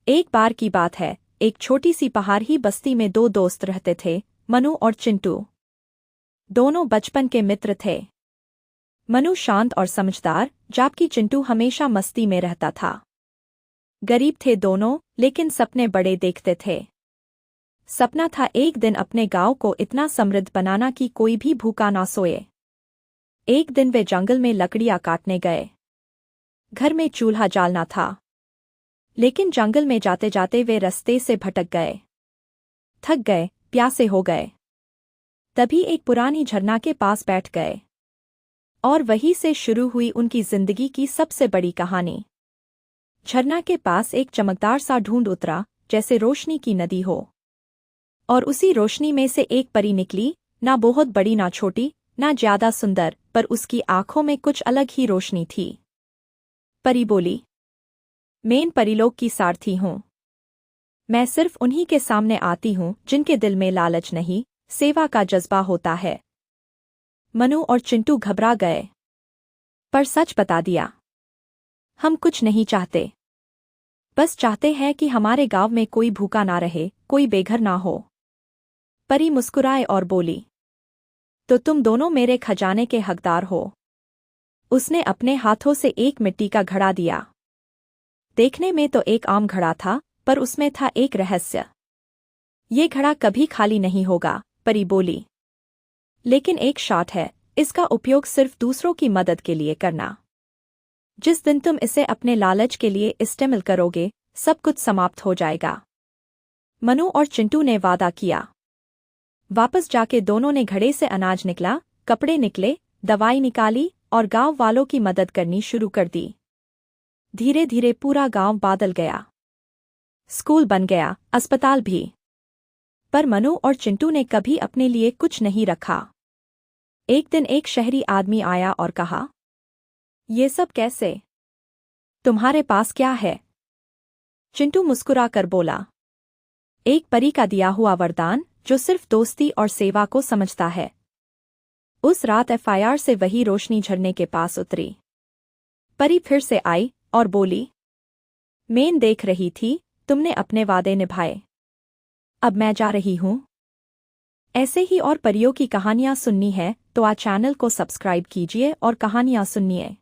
एक बार की बात है, एक छोटी सी पहाड़ी बस्ती में दो दोस्त रहते थे, मनु और चिंटू। दोनों बचपन के मित्र थे। मनु शांत और समझदार, जबकि चिंटू हमेशा मस्ती में रहता था। गरीब थे दोनों, लेकिन सपने बड़े देखते थे। सपना था एक दिन अपने गांव को इतना समृद्ध बनाना कि कोई भी भूखा ना सोए। एक दिन वे जंगल में लकड़ियां काटने गए। घर में चूल्हा जालना था, लेकिन जंगल में जाते जाते वे रास्ते से भटक गए। थक गए, प्यासे हो गए। तभी एक पुरानी झरना के पास बैठ गए, और वहीं से शुरू हुई उनकी जिंदगी की सबसे बड़ी कहानी। झरना के पास एक चमकदार सा ढूंढ उतरा, जैसे रोशनी की नदी हो। और उसी रोशनी में से एक परी निकली, ना बहुत बड़ी ना छोटी, ना ज्यादा सुंदर, पर उसकी आंखों में कुछ अलग ही रोशनी थी। परी बोली, मैं इन परीलोक की सारथी हूँ। मैं सिर्फ उन्हीं के सामने आती हूँ जिनके दिल में लालच नहीं, सेवा का जज्बा होता है। मनु और चिंटू घबरा गए, पर सच बता दिया, हम कुछ नहीं चाहते। बस चाहते हैं कि हमारे गांव में कोई भूखा ना रहे, कोई बेघर ना हो। परी मुस्कुराए और बोली, तो तुम दोनों मेरे खजाने के हकदार हो। उसने अपने हाथों से एक मिट्टी का घड़ा दिया। देखने में तो एक आम घड़ा था, पर उसमें था एक रहस्य। ये घड़ा कभी खाली नहीं होगा, परी बोली। लेकिन एक शर्त है, इसका उपयोग सिर्फ दूसरों की मदद के लिए करना। जिस दिन तुम इसे अपने लालच के लिए इस्तेमाल करोगे, सब कुछ समाप्त हो जाएगा। मनु और चिंटू ने वादा किया। वापस जाके दोनों ने घड़े से अनाज निकला, कपड़े निकले, दवाई निकाली और गांव वालों की मदद करनी शुरू कर दी। धीरे धीरे पूरा गांव बदल गया। स्कूल बन गया, अस्पताल भी। पर मनु और चिंटू ने कभी अपने लिए कुछ नहीं रखा। एक दिन एक शहरी आदमी आया और कहा, ये सब कैसे? तुम्हारे पास क्या है? चिंटू मुस्कुरा कर बोला, एक परी का दिया हुआ वरदान, जो सिर्फ दोस्ती और सेवा को समझता है। उस रात FIR से वही रोशनी झरने के पास उतरी। परी फिर से आई और बोली, मैं देख रही थी, तुमने अपने वादे निभाए। अब मैं जा रही हूँ। ऐसे ही और परियों की कहानियाँ सुननी है तो आज चैनल को सब्सक्राइब कीजिए और कहानियाँ सुनिए।